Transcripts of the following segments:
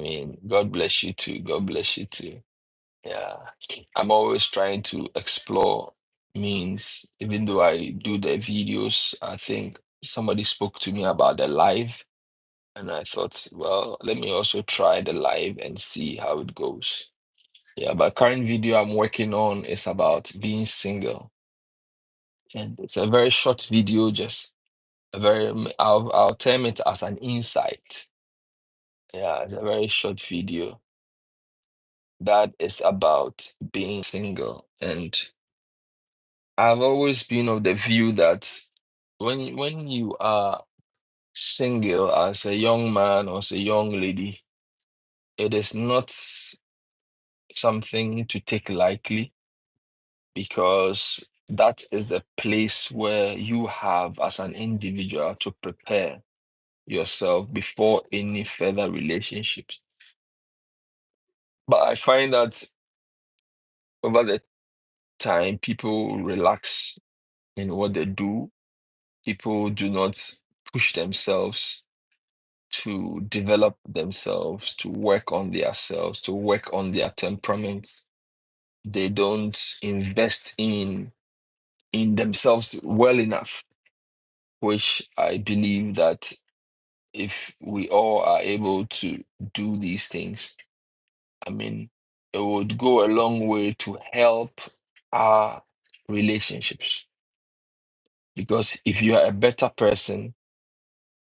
I mean, God bless you too. God bless you too. Yeah. I'm always trying to explore means, even though I do the videos, I think somebody spoke to me about the live, and I thought, well, let me also try the live and see how it goes. Yeah, but current video I'm working on is about being single. And it's a very short video, just a very, I'll term it as an insight. Yeah, it's a very short video that is about being single. And I've always been of the view that when you are single as a young man or as a young lady, it is not something to take lightly, because that is the place where you have as an individual to prepare yourself before any further relationships. But I find that over the time, people relax in what they do. People do not push themselves to develop themselves, to work on themselves, to work on their temperaments. They don't invest in themselves well enough, which I believe that if we all are able to do these things, I mean, it would go a long way to help our relationships. Because if you are a better person,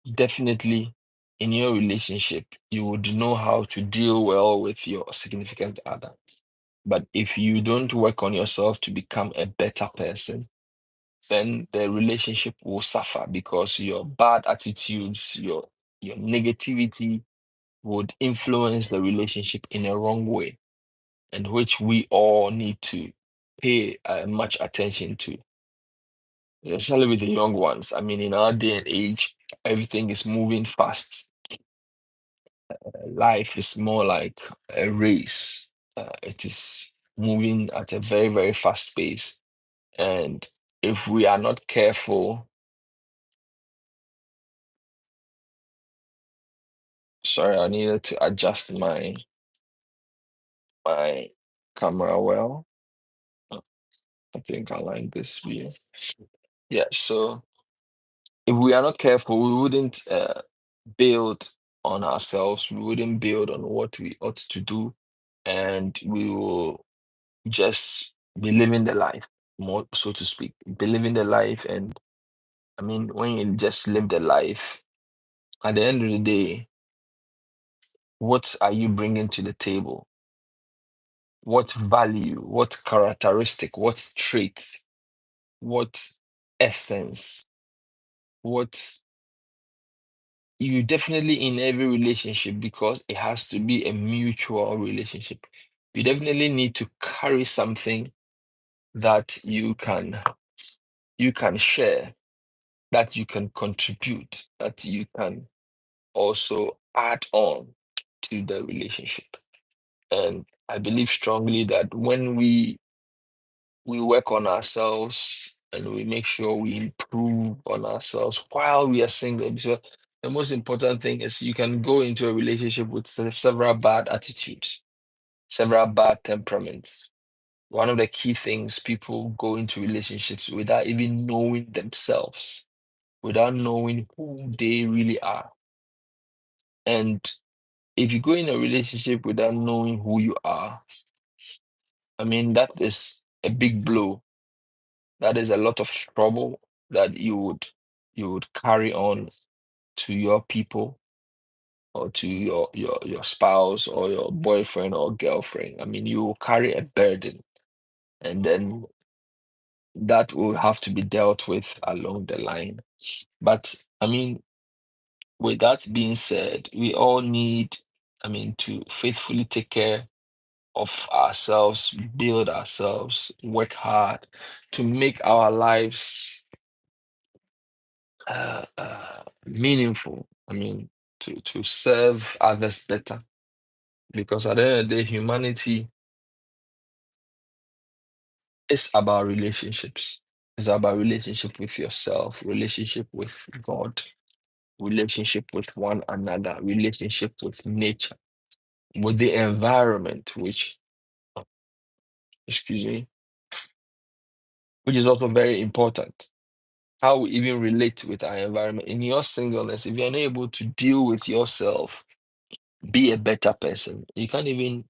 definitely in your relationship, you would know how to deal well with your significant other. But if you don't work on yourself to become a better person, then the relationship will suffer, because your bad attitudes, your negativity would influence the relationship in a wrong way, and which we all need to pay much attention to, especially with the young ones. I mean, in our day and age, everything is moving fast. Life is more like a race. It is moving at a very, very fast pace. And if we are not careful, sorry, I needed to adjust my camera well. Uh, I think I like this view. Yeah, so if we are not careful, we wouldn't build on ourselves. We wouldn't build on what we ought to do, and we will just be living the life, more so to speak, be living the life. And I mean, when you just live the life, at the end of the day, what are you bringing to the table? What value, what characteristic, what traits, what essence, what you definitely in every relationship, because it has to be a mutual relationship. You definitely need to carry something that you can share, that you can contribute, that you can also add on to the relationship. And I believe strongly that when we work on ourselves and we make sure we improve on ourselves while we are single, because the most important thing is you can go into a relationship with several bad attitudes, several bad temperaments. One of the key things, people go into relationships without even knowing themselves, without knowing who they really are. And if you go in a relationship without knowing who you are, I mean, that is a big blow. That is a lot of trouble that you would carry on to your people, or to your spouse or your boyfriend or girlfriend. I mean, you will carry a burden, and then that will have to be dealt with along the line. But I mean, with that being said, we all need, I mean, to faithfully take care of ourselves, build ourselves, work hard to make our lives meaningful. I mean, to serve others better. Because at the end of the day, humanity is about relationships. It's about relationship with yourself, relationship with God, relationship with one another, relationship with nature. with the environment, excuse me, which is also very important. How we even relate with our environment. In your singleness, if you're not able to deal with yourself, be a better person, you can't even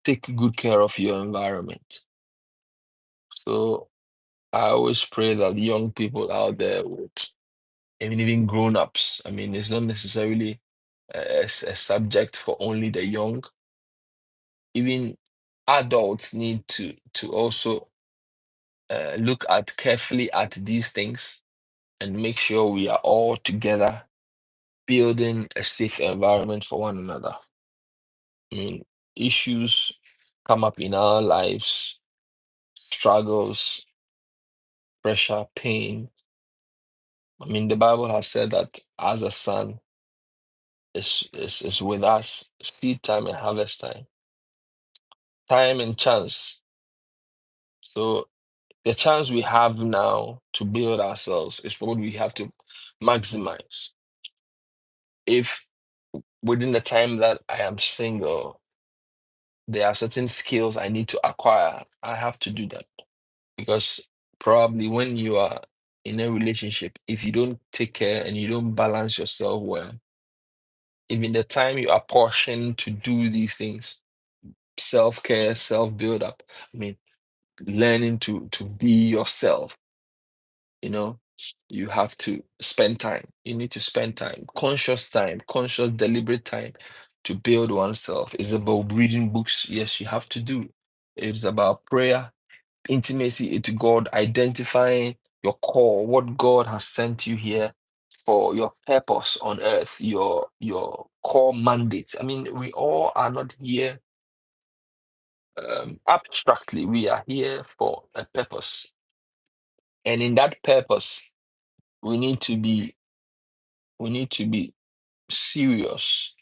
take good care of your environment. So I always pray that young people out there would, even grown-ups, I mean, it's not necessarily a subject for only the young. Even adults need to also look at carefully at these things and make sure we are all together building a safe environment for one another. I mean, issues come up in our lives, struggles, pressure, pain. I mean, the Bible has said that as a son is with us, seed time and harvest time, time and chance. So the chance we have now to build ourselves is what we have to maximize. If within the time that I am single, there are certain skills I need to acquire, I have to do that. Because probably when you are in a relationship, if you don't take care and you don't balance yourself well, even the time you apportion to do these things, self-care, self-build up, I mean, learning to be yourself, you know, you have to spend time. You need to spend time, conscious, deliberate time to build oneself. It's about reading books. Yes, you have to do. It's about prayer, intimacy to God, identifying your core, what God has sent you here for, your purpose on earth, your core mandate. I mean, we all are not here abstractly. We are here for a purpose, and in that purpose, we need to be we need to be serious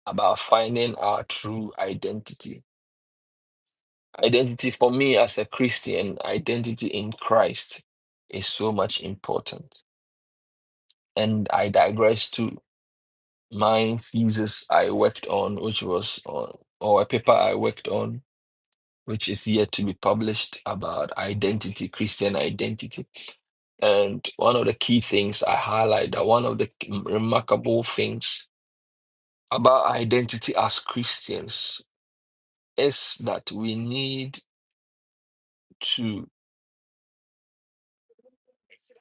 about finding our true identity. Identity for me as a Christian, identity in Christ is so much important. And I digress to my thesis I worked on, which was on, or a paper I worked on, which is yet to be published about identity, Christian identity. And one of the key things I highlight that one of the remarkable things about identity as Christians is that to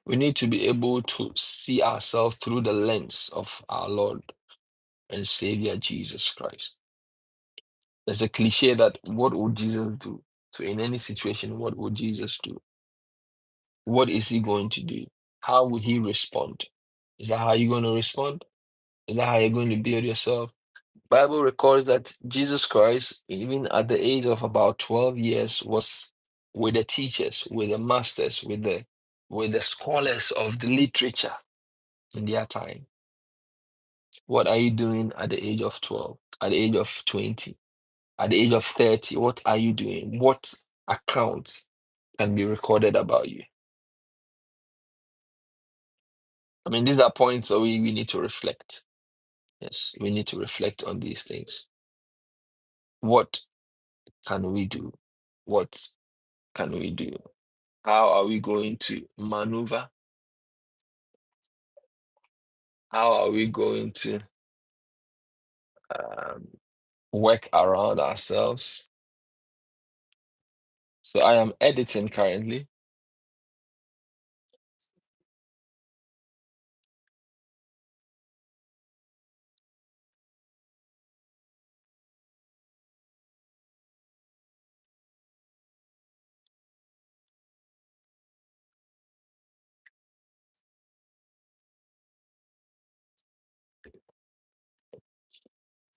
we need to be able to see ourselves through the lens of our Lord and Savior Jesus Christ. There's a cliche that what would Jesus do? So in any situation, what would Jesus do? What is he going to do? How will he respond? Is that how you're going to respond? Is that how you're going to build yourself? Bible records that Jesus Christ, even at the age of about 12 years, was with the teachers, with the masters, with the scholars of the literature in their time. What are you doing at the age of 12? At the age of 20? At the age of 30? What are you doing? What accounts can be recorded about you? I mean, these are points that we need to reflect. Yes, we need to reflect on these things. What can we do? What can we do? How are we going to maneuver? How are we going to um, work around ourselves? So I am editing currently.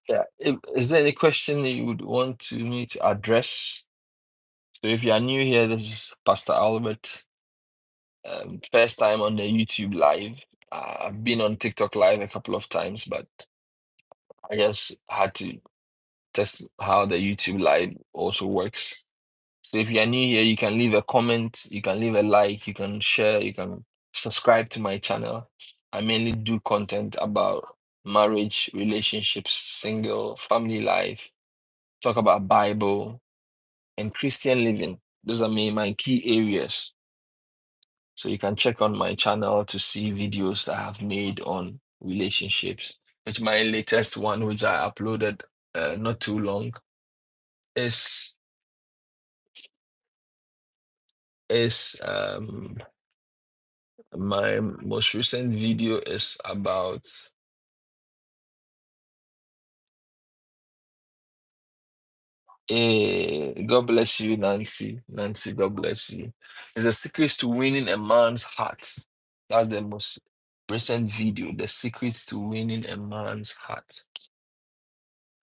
Yeah. Is there any question that you would want me to address? So if you are new here, this is Pastor Albert. First time on the YouTube live. I've been on TikTok live a couple of times, but I just had to test how the YouTube live also works. So if you're new here, you can leave a comment, you can leave a like, you can share, you can subscribe to my channel. I mainly do content about marriage, relationships, single, family life, talk about Bible and Christian living. Those are my key areas. So you can check on my channel to see videos that I have made on relationships. Which my latest one, which I uploaded not too long, is is my most recent video is about God bless you, Nancy. Nancy, God bless you. It's the secrets to winning a man's heart. That's the most recent video. The secrets to winning a man's heart.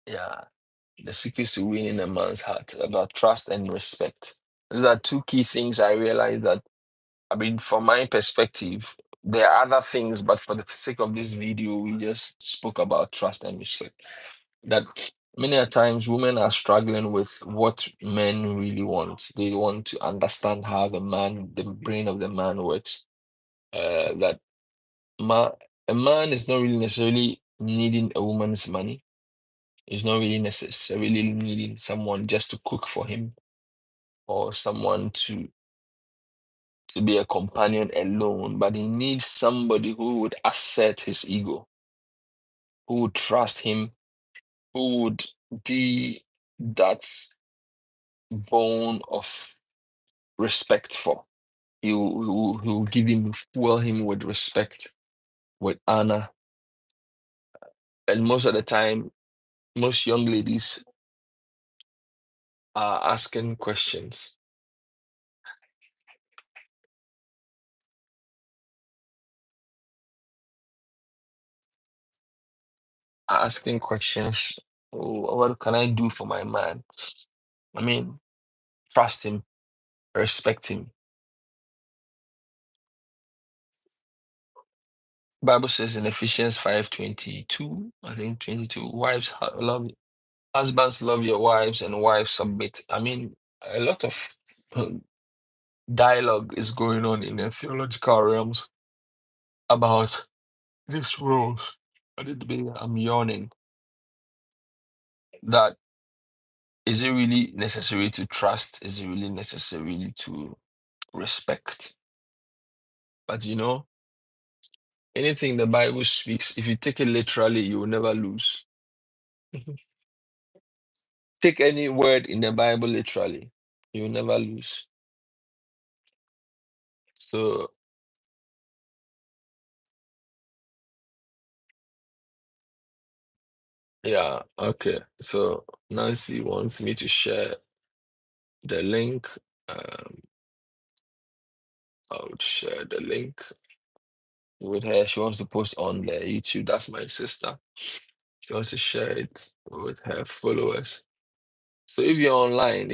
Yeah. The secrets to winning a man's heart about trust and respect. Those are two key things I realized that, I mean, from my perspective, there are other things, but for the sake of this video, we just spoke about trust and respect. That many a times women are struggling with what men really want. They want to understand how the brain of the man works. That ma a man is not really necessarily needing a woman's money. He's not really necessarily needing someone just to cook for him or someone to be a companion alone, but he needs somebody who would assert his ego, who would trust him, who would be that bone of respect for. He will give him, fuel him with respect, with honor. And most of the time, most young ladies are asking questions, "Oh, what can I do for my man?" I mean, trust him, respect him. Bible says in Ephesians 5:22, I think 22, wives love husbands love your wives and wives submit. I mean, a lot of dialogue is going on in the theological realms about these roles. I'm yawning. That is it really necessary to trust? Is it really necessary to respect? But anything the Bible speaks, if you take it literally, you will never lose. Take any word in the Bible literally, you will never lose. So, yeah, okay. So, Nancy wants me to share the link. Um, I would share the link with her. She wants to post on the YouTube. That's my sister. She wants to share it with her followers. So, if you're online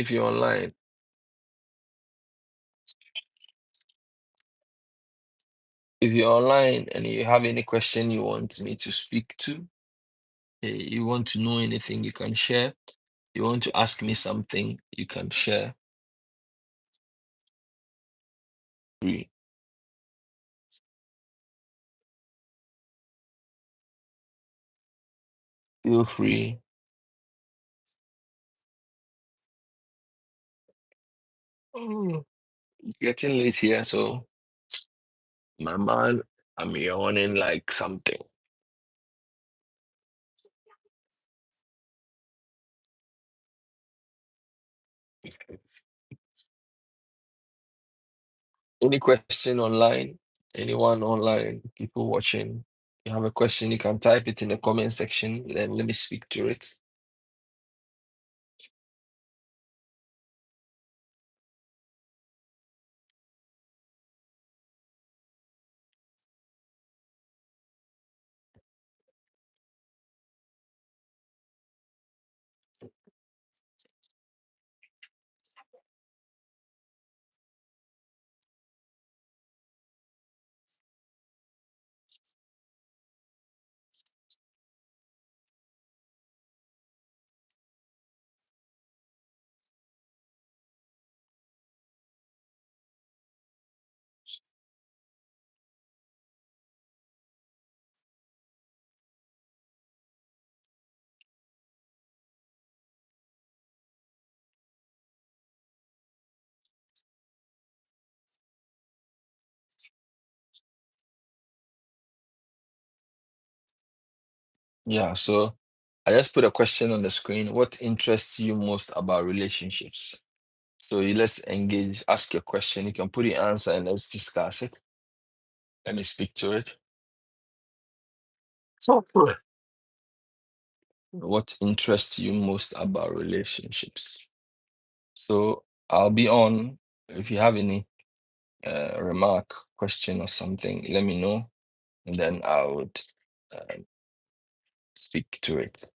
and you have any question you want me to speak to, you want to know anything, you can share. You want to ask me something, you can share. Free. Feel free. Oh, it's getting late here, so my man, I'm yawning like something. Any question online? Anyone online? People watching? You have a question, you can type it in the comment section, then let me speak to it. Yeah, so I just put a question on the screen. What interests you most about relationships? So let's engage, ask your question. You can put your answer and let's discuss it. Let me speak to it. So, what interests you most about relationships? So I'll be on. If you have any remark, question, or something, let me know, and then I would uh, speak to it.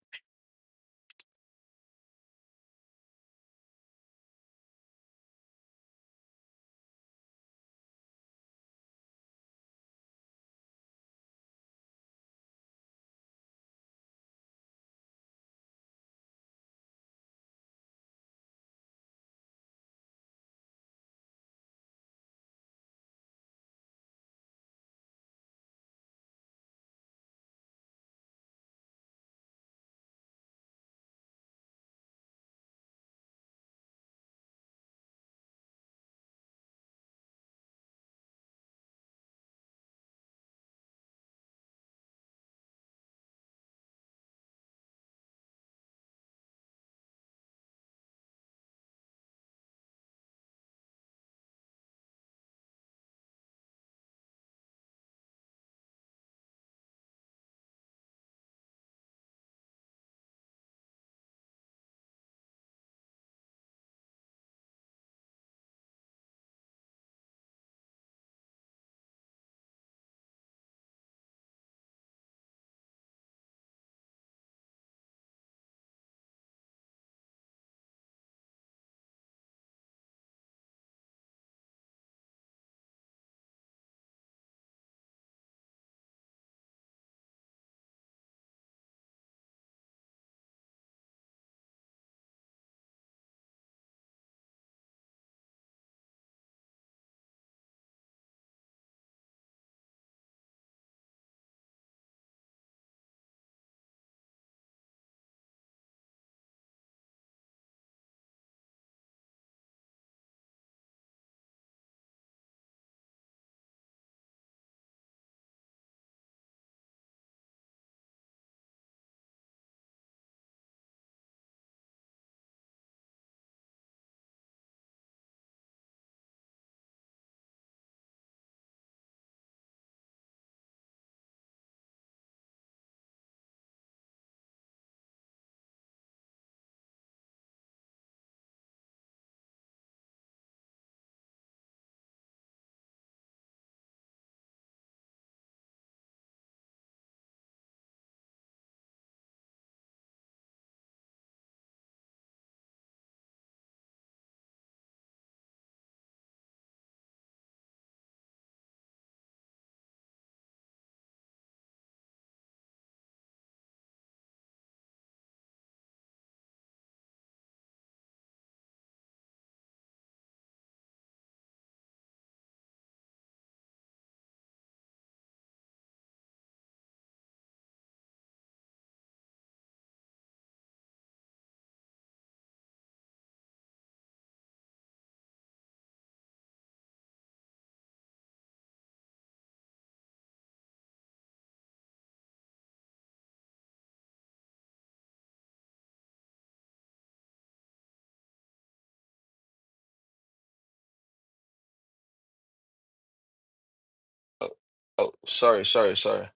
Oh, oh, sorry.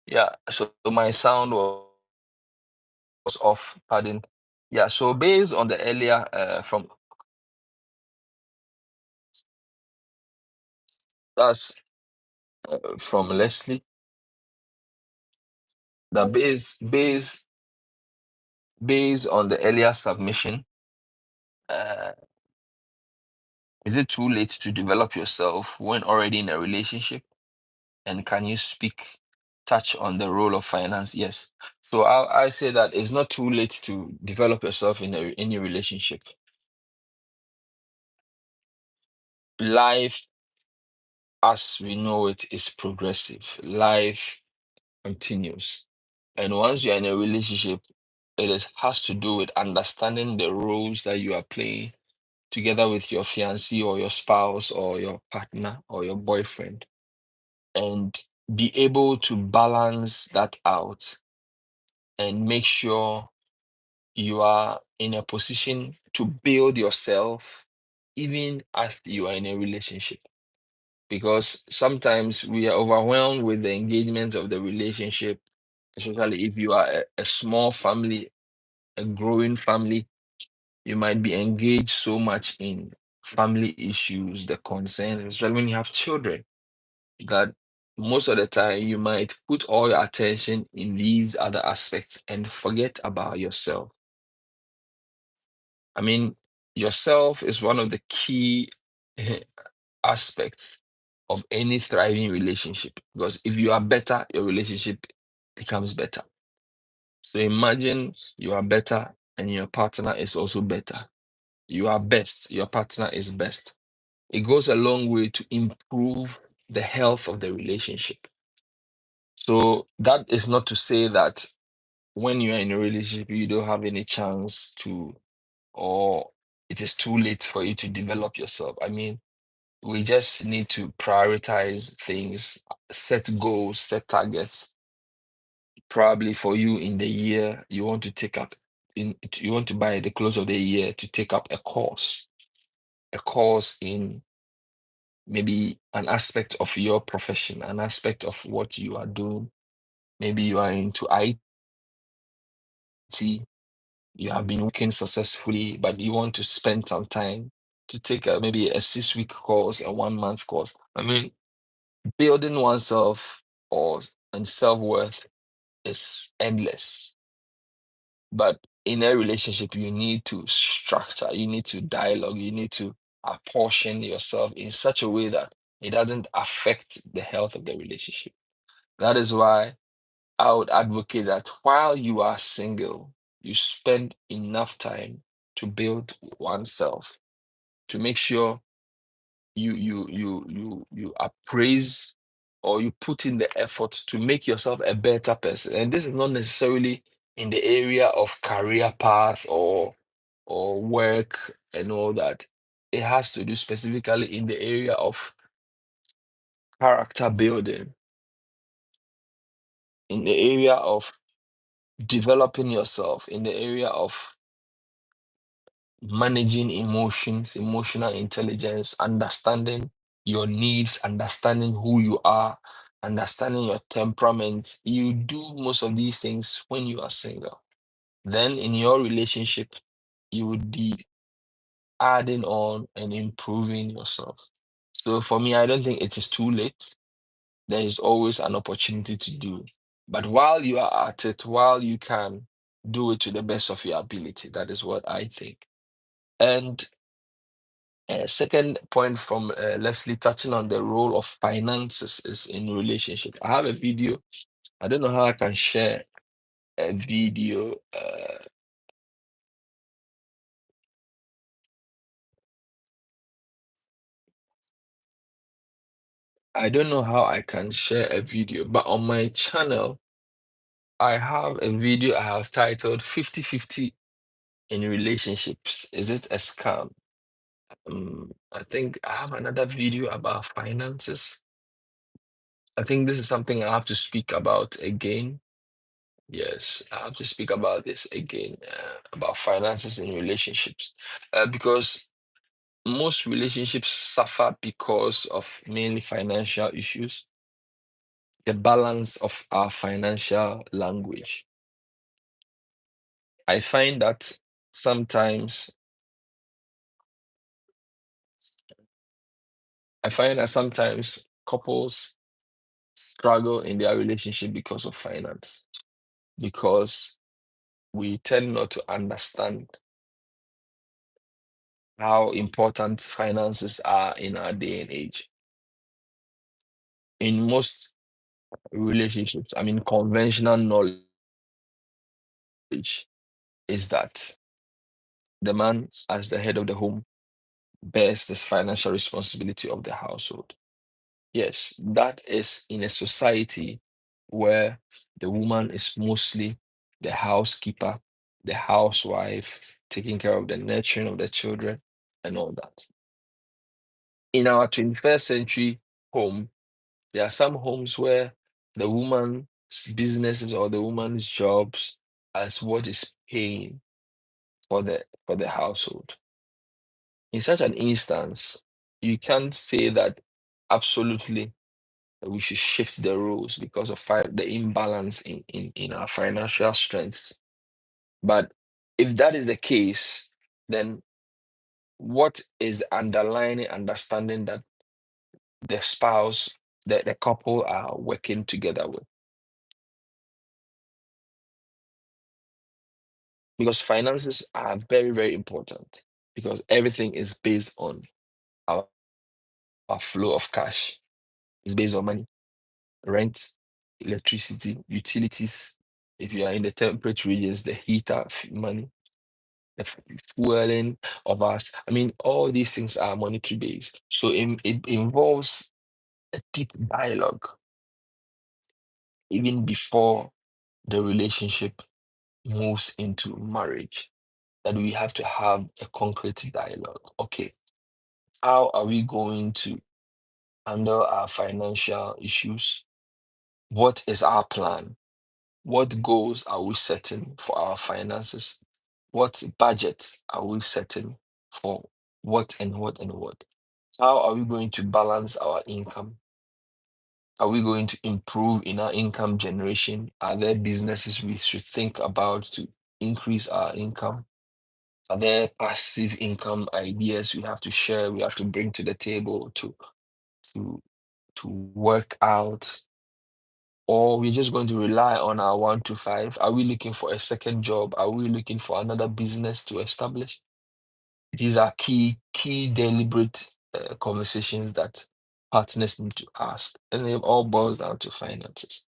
Yeah, so my sound was off. Pardon. Yeah, so based on the earlier from that's from Leslie, the based on the earlier submission, uh, is it too late to develop yourself when already in a relationship? And can you touch on the role of finance? Yes. So I say that it's not too late to develop yourself in any relationship. Life, as we know it, is progressive. Life continues. And once you're in a relationship, has to do with understanding the roles that you are playing together with your fiancé or your spouse or your partner or your boyfriend, and be able to balance that out and make sure you are in a position to build yourself even as you are in a relationship. Because sometimes we are overwhelmed with the engagement of the relationship, especially if you are a small family, a growing family. You might be engaged so much in family issues, the concerns, especially when you have children, that most of the time you might put all your attention in these other aspects and forget about yourself. I mean, yourself is one of the key aspects of any thriving relationship, because if you are better, your relationship becomes better. So imagine you are better and your partner is also better. You are best, your partner is best. It goes a long way to improve the health of the relationship. So that is not to say that when you are in a relationship, you don't have any chance to, or it is too late for you to develop yourself. I mean, we just need to prioritize things, set goals, set targets. Probably for you in the year, you want to take up you want to buy at the close of the year to take up a course in maybe an aspect of your profession, an aspect of what you are doing. Maybe you are into IT, you have been working successfully, but you want to spend some time to take maybe a 6 week course, a 1 month course. I mean, building oneself or and self-worth is endless. But in a relationship, you need to structure, you need to dialogue, you need to apportion yourself in such a way that it doesn't affect the health of the relationship. That is why I would advocate that while you are single, you spend enough time to build oneself, to make sure you appraise or you put in the effort to make yourself a better person. And this is not necessarily in the area of career path or work and all that. It has to do specifically in the area of character building, in the area of developing yourself, in the area of managing emotions, emotional intelligence, understanding your needs, understanding who you are, understanding your temperament. You do most of these things when you are single. Then in your relationship, you would be adding on and improving yourself. So for me, I don't think it is too late. There is always an opportunity to do. But while you are at it, while you can do it to the best of your ability, that is what I think. And second point from Leslie, touching on the role of finances is in relationship. I have a video. I don't know how I can share a video. I don't know how I can share a video, but on my channel, I have a video I have titled 50-50 in relationships. Is it a scam? I think I have another video about finances. I think this is something I have to speak about again. Yes, I have to speak about this again, about finances in relationships, because most relationships suffer because of mainly financial issues, the balance of our financial language. I find that sometimes, I find that sometimes couples struggle in their relationship because of finance, because we tend not to understand how important finances are in our day and age. In most relationships, I mean, conventional knowledge is that the man, as the head of the home, bears this financial responsibility of the household. Yes, that is in a society where the woman is mostly the housekeeper, the housewife, taking care of the nurturing of the children, and all that. In our 21st century home, there are some homes where the woman's businesses or the woman's jobs as what is paying for the household. In such an instance, you can't say that absolutely we should shift the rules because of the imbalance in our financial strengths. But if that is the case, then what is the underlying understanding that the spouse, the couple are working together with? Because finances are very, very important because everything is based on our, our flow of cash. It's based on money, rent, electricity, utilities. If you are in the temperate regions, the heater money, the fueling of us. I mean, all these things are monetary based. So it involves a deep dialogue even before the relationship moves into marriage. That we have to have a concrete dialogue. Okay, how are we going to handle our financial issues? What is our plan? What goals are we setting for our finances? What budgets are we setting for what and what and what? How are we going to balance our income? Are we going to improve in our income generation? Are there businesses we should think about to increase our income? Are there passive income ideas we have to share, we have to bring to the table to to work out? Or we're just going to rely on our 1 to 5? Are we looking for a second job? Are we looking for another business to establish? These are key deliberate conversations that partners need to ask, and it all boils down to finances.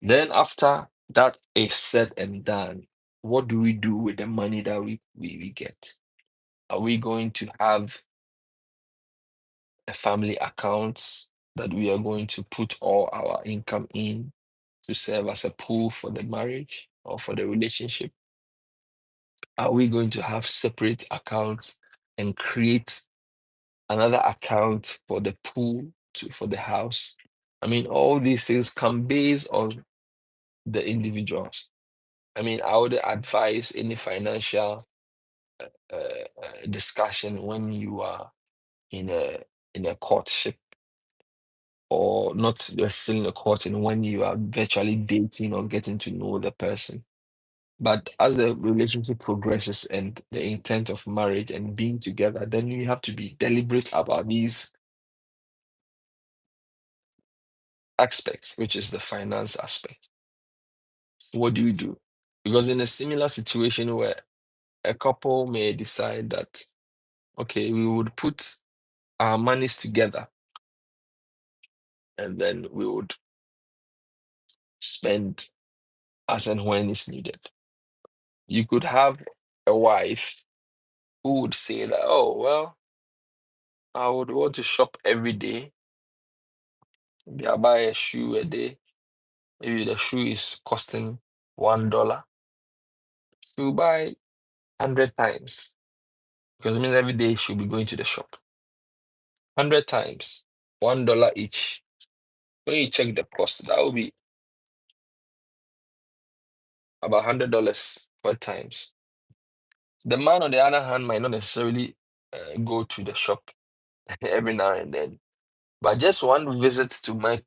Then after that is said and done, what do we do with the money that we get? Are we going to have a family account that we are going to put all our income in to serve as a pool for the marriage or for the relationship? Are we going to have separate accounts and create another account for the pool for the house? I mean, all these things come based on the individuals. I mean, I would advise any financial discussion when you are in a courtship, or not you're still in a court, and when you are virtually dating or getting to know the person. But as the relationship progresses and the intent of marriage and being together, then you have to be deliberate about these aspects, which is the finance aspect. So what do you do? Because in a similar situation where a couple may decide that, okay, we would put our monies together and then we would spend as and when it's needed. You could have a wife who would say that, oh, well, I would want to shop every day. Maybe I buy a shoe a day. Maybe the shoe is costing $1. She'll buy 100 times because it means every day she'll be going to the shop. 100 times, $1 each. When you check the cost, that will be about $100 per times. The man, on the other hand, might not necessarily go to the shop every now and then, but just one visit to Micro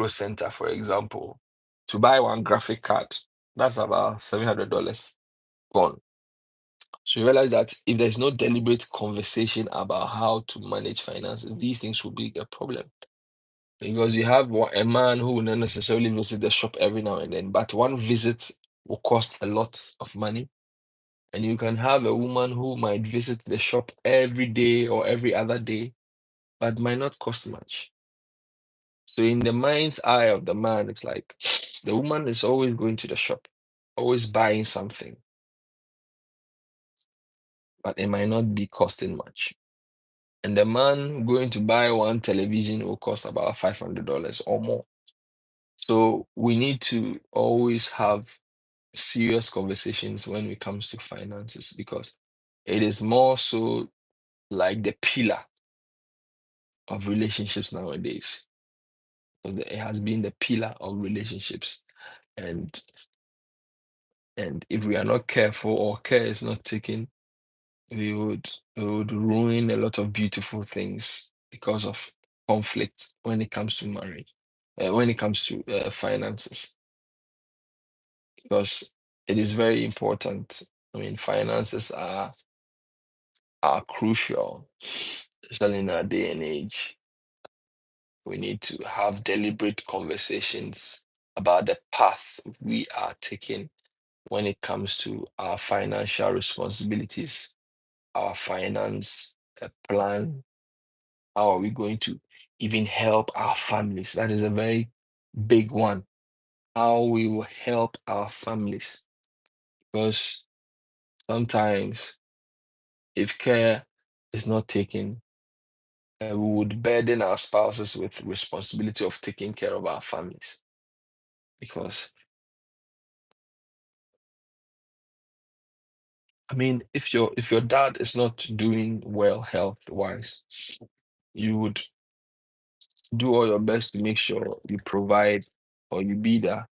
Center, for example, to buy one graphic card, that's about $700 gone. So you realize that if there's no deliberate conversation about how to manage finances, these things will be a problem. Because you have a man who will not necessarily visit the shop every now and then, but one visit will cost a lot of money. And you can have a woman who might visit the shop every day or every other day, but might not cost much. So in the mind's eye of the man, it's like the woman is always going to the shop, always buying something, but it might not be costing much. And the man going to buy one television will cost about $500 or more. So we need to always have serious conversations when it comes to finances because it is more so like the pillar of relationships nowadays. Because it has been the pillar of relationships. And And if we are not careful or care is not taken, we would ruin a lot of beautiful things because of conflict when it comes to marriage, when it comes to finances, because it is very important. I mean, finances are crucial, especially in our day and age. We need to have deliberate conversations about the path we are taking when it comes to our financial responsibilities, our finance plan. How are we going to even help our families? That is a very big one. How we will help our families. Because sometimes, if care is not taken, we would burden our spouses with responsibility of taking care of our families. Because I mean, if your dad is not doing well health wise, you would do all your best to make sure you provide or you be there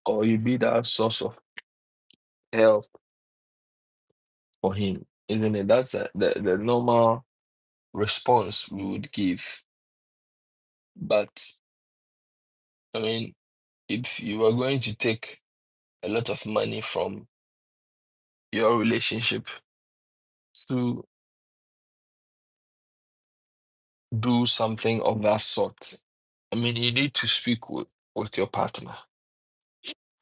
or you be that source of help for him, isn't it? That's the normal response we would give. But I mean, if you are going to take a lot of money from your relationship to do something of that sort, I mean, you need to speak with your partner.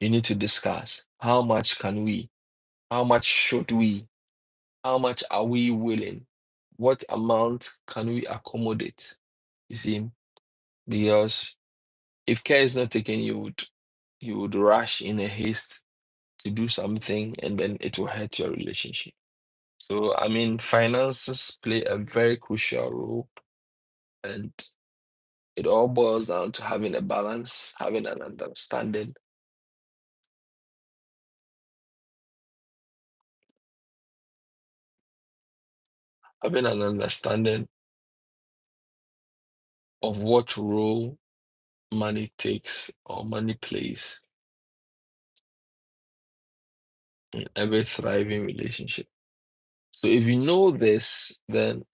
You need to discuss how much can we, how much should we, how much are we willing, what amount can we accommodate? You see, because if care is not taken, you would rush in a haste to do something and then it will hurt your relationship. So I mean, finances play a very crucial role, and it all boils down to having a balance, having an understanding, having an understanding of what role money takes or money plays in every thriving relationship. So if you know this, then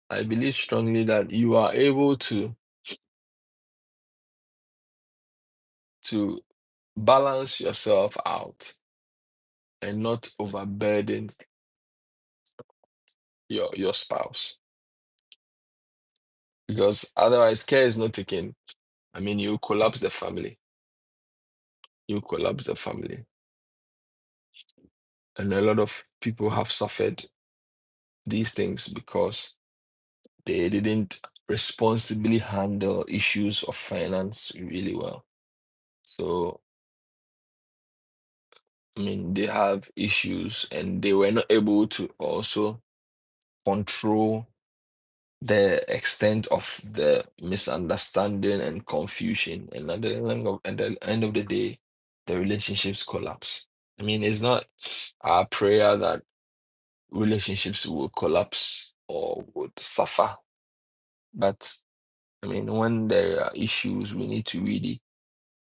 I believe strongly that you are able to balance yourself out and not overburden your spouse. Because otherwise care is not taken. I mean, you collapse the family. You collapse the family. And a lot of people have suffered these things because they didn't responsibly handle issues of finance really well. So, I mean, they have issues and they were not able to also control the extent of the misunderstanding and confusion. And at the end of the day, the relationships collapse. I mean, it's not our prayer that relationships will collapse or would suffer. But I mean, when there are issues, we need to really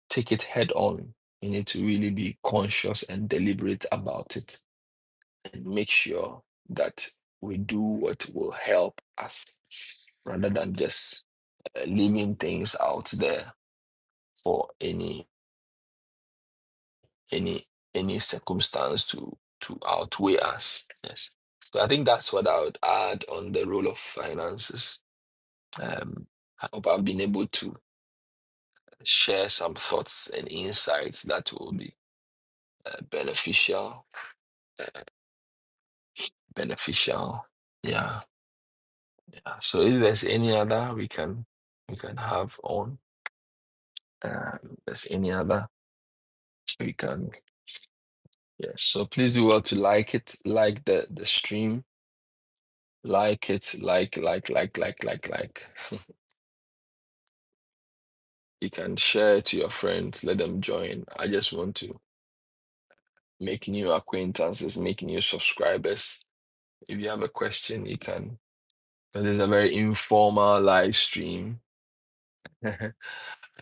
take it head on. We need to really be conscious and deliberate about it and make sure that we do what will help us rather than just leaving things out there for any circumstance to outweigh us. Yes. So I think that's what I would add on the role of finances. I hope I've been able to share some thoughts and insights that will be beneficial. Uh, beneficial. Yeah. Yeah. So if there's any other we can have on, if there's any other we can. Yes. So please do well to like it, like the stream, like it, like. You can share it to your friends, let them join. I just want to make new acquaintances, make new subscribers. If you have a question, you can. Because it's a very informal live stream. I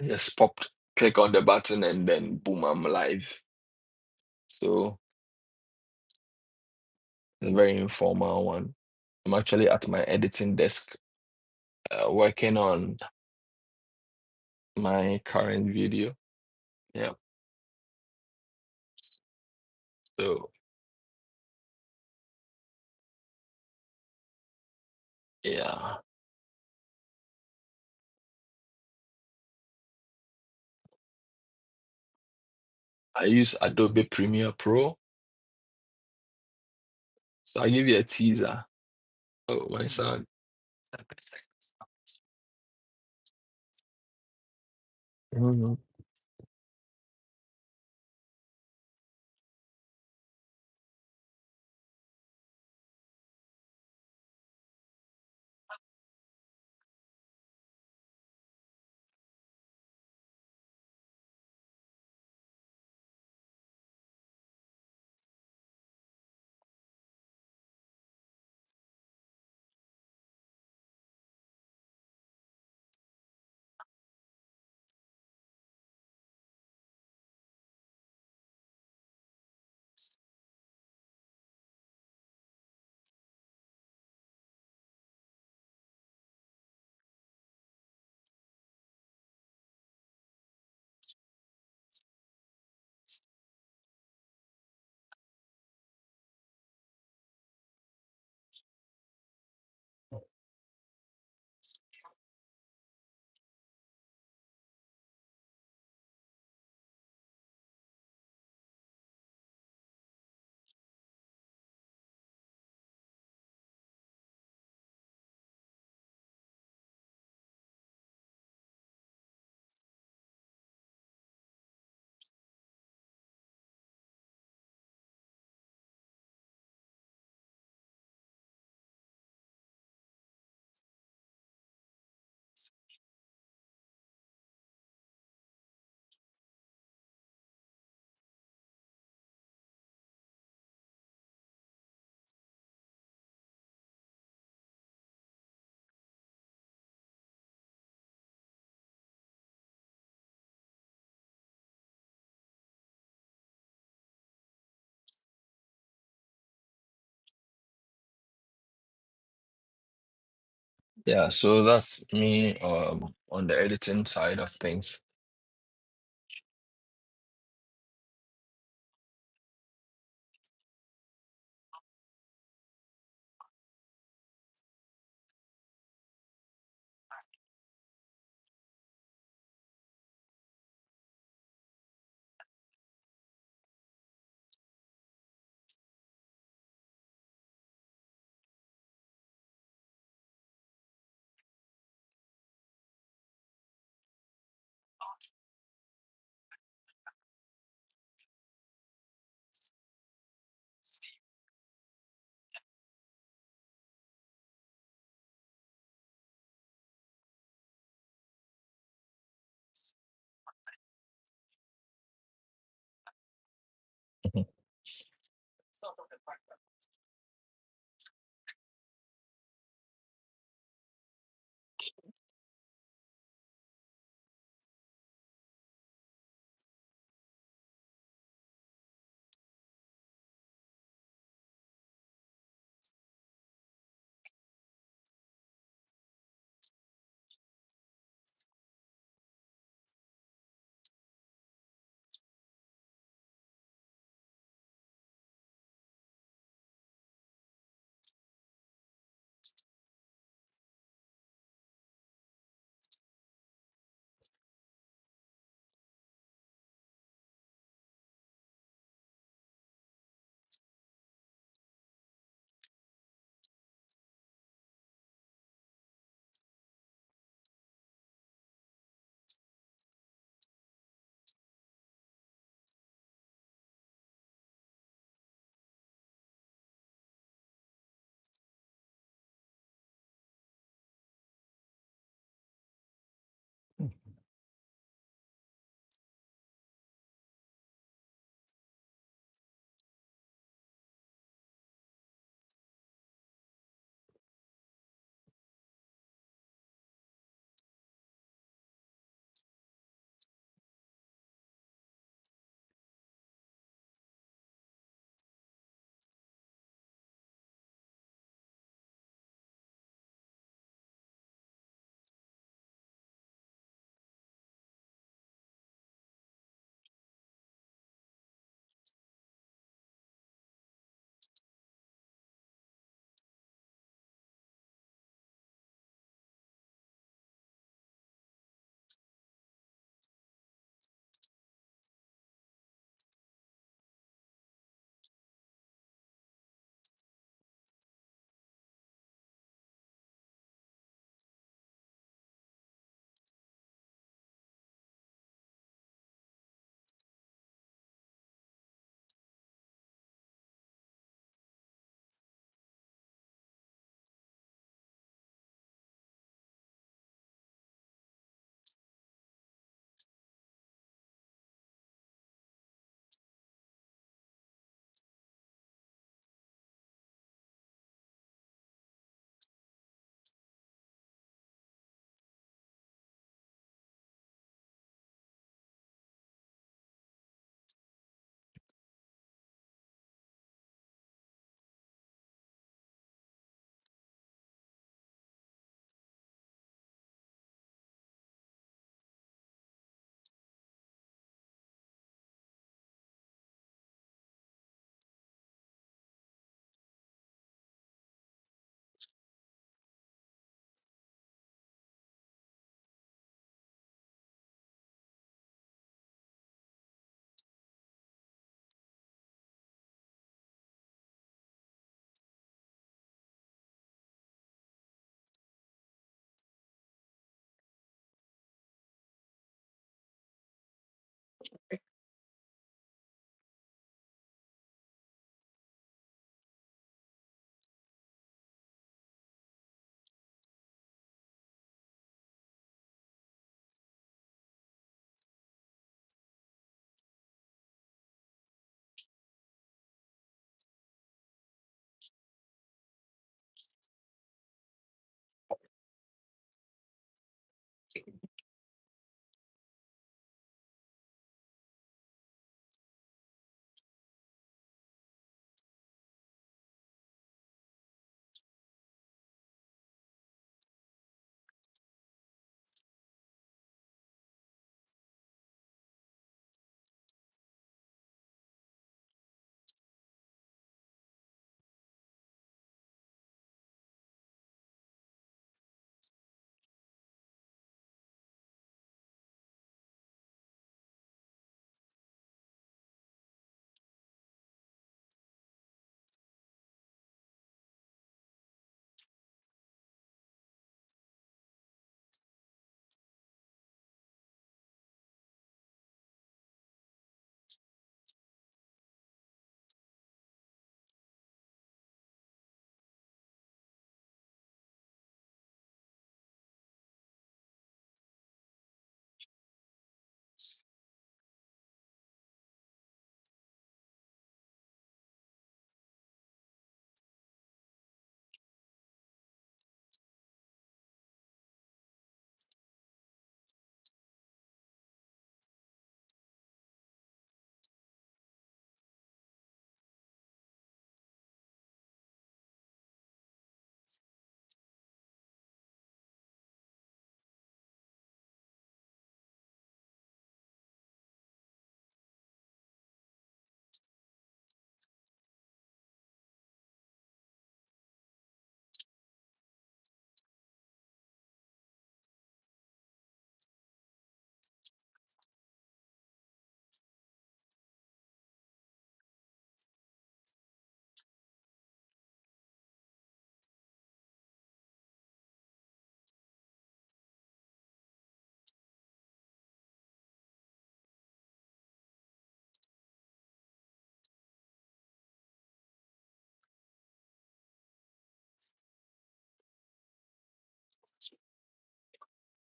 just popped click on the button and then boom, I'm live. So it's a very informal one. I'm actually at my editing desk, working on my current video. Yeah. So yeah, I use Adobe Premiere Pro. So I'll give you a teaser. Oh, my son. Mhm. Yeah, so that's me on the editing side of things.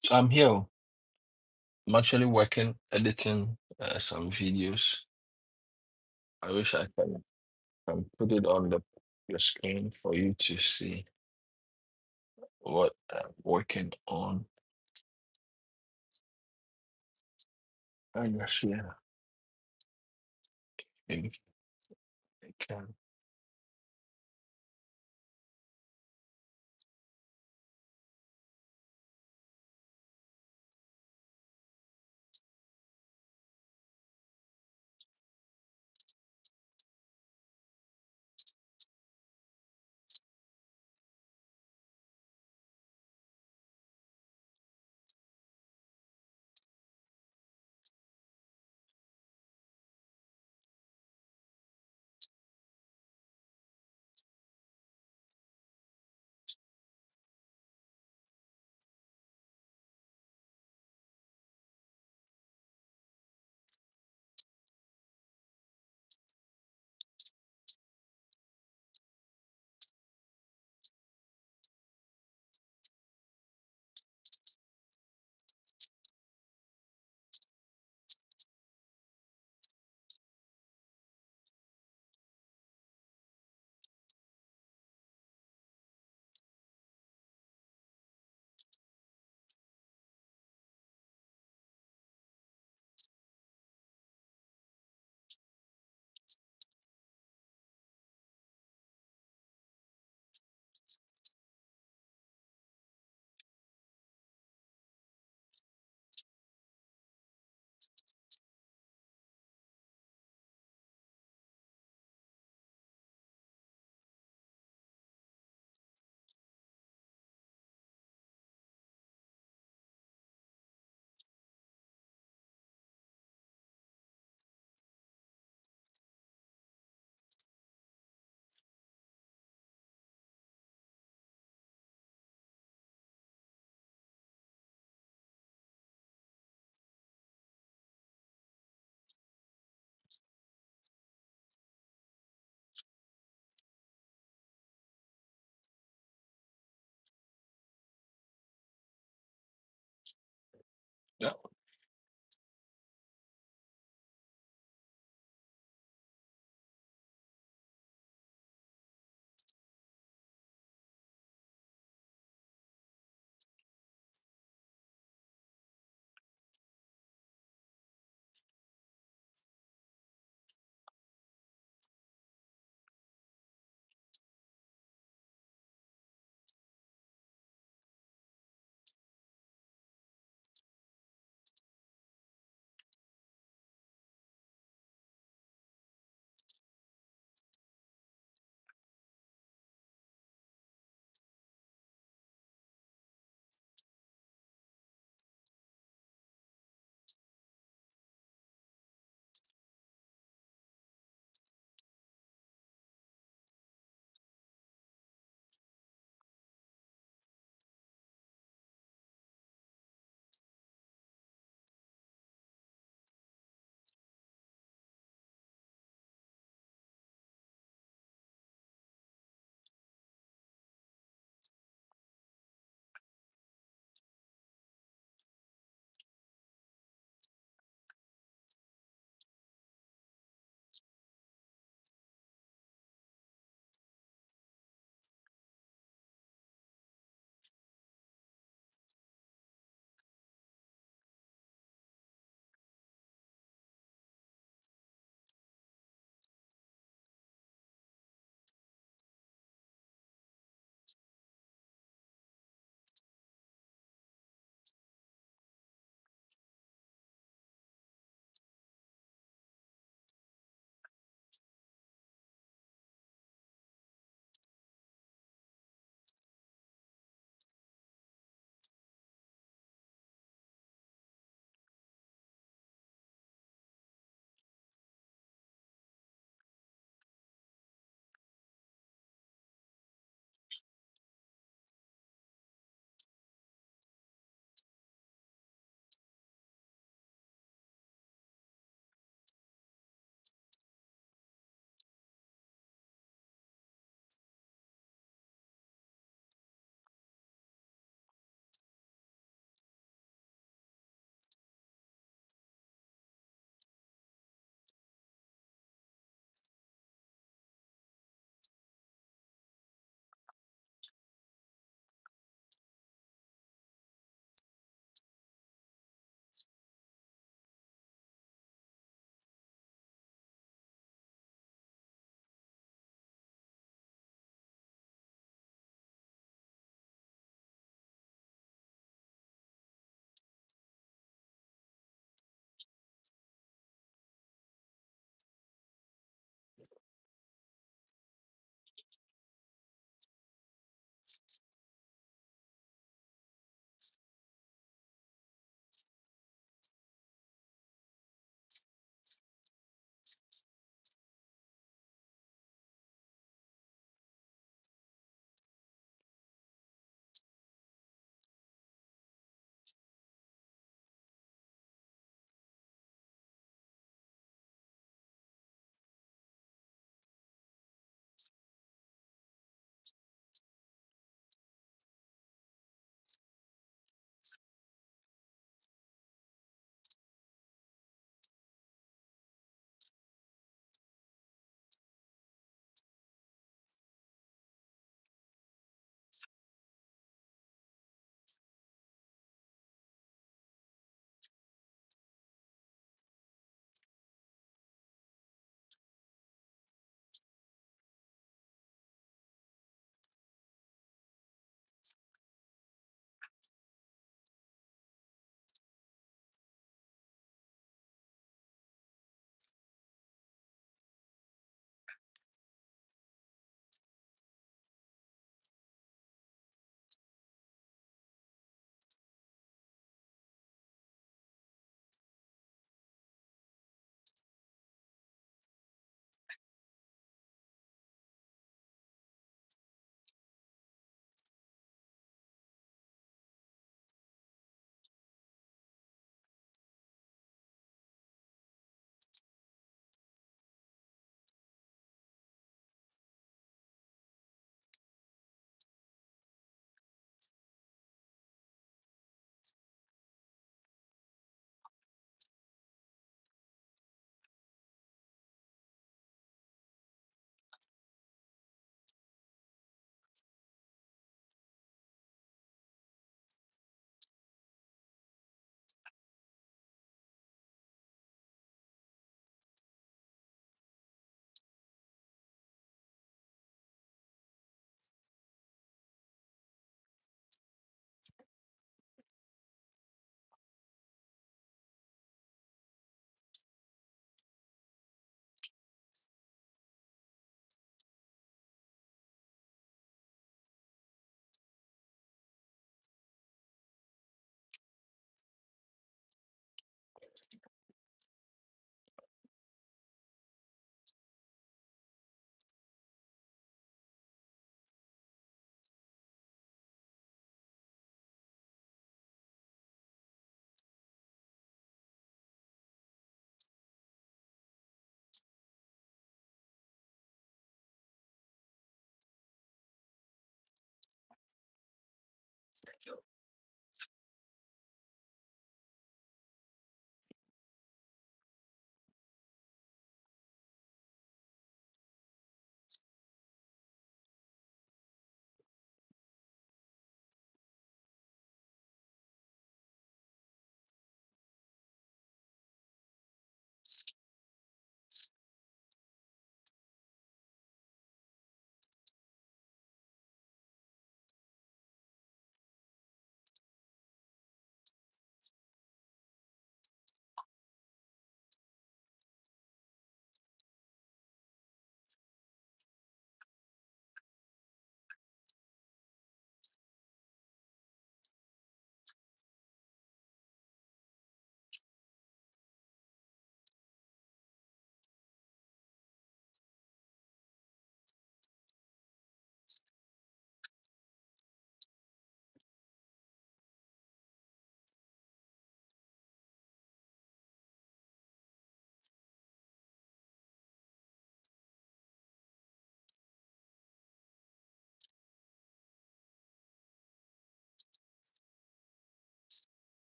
So I'm here. I'm actually working, editing some videos. I wish I can put it on the screen for you to see what I'm working on. And yeah, if I can. Yeah.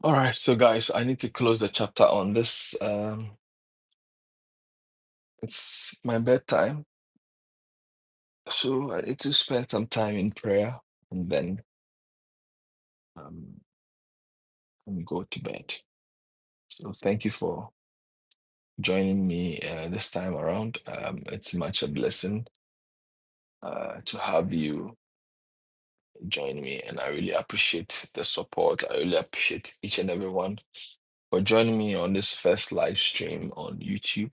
All right, so guys, I need to close the chapter on this. It's my bedtime, so I need to spend some time in prayer and then um, and go to bed. So thank you for joining me this time around. It's much a blessing to have you join me, and I really appreciate the support. I really appreciate each and everyone for joining me on this first live stream on YouTube.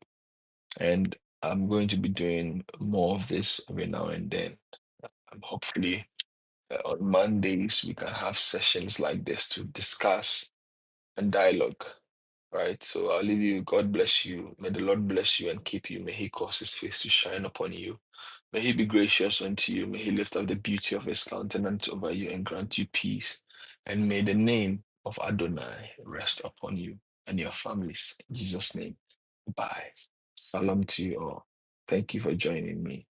And I'm going to be doing more of this every now and then. Hopefully, on Mondays, we can have sessions like this to discuss and dialogue. Right. So I'll leave you. God bless you. May the Lord bless you and keep you. May He cause His face to shine upon you. May He be gracious unto you. May He lift up the beauty of His countenance over you and grant you peace. And may the name of Adonai rest upon you and your families. In Jesus' name. Bye. Salam to you all. Thank you for joining me.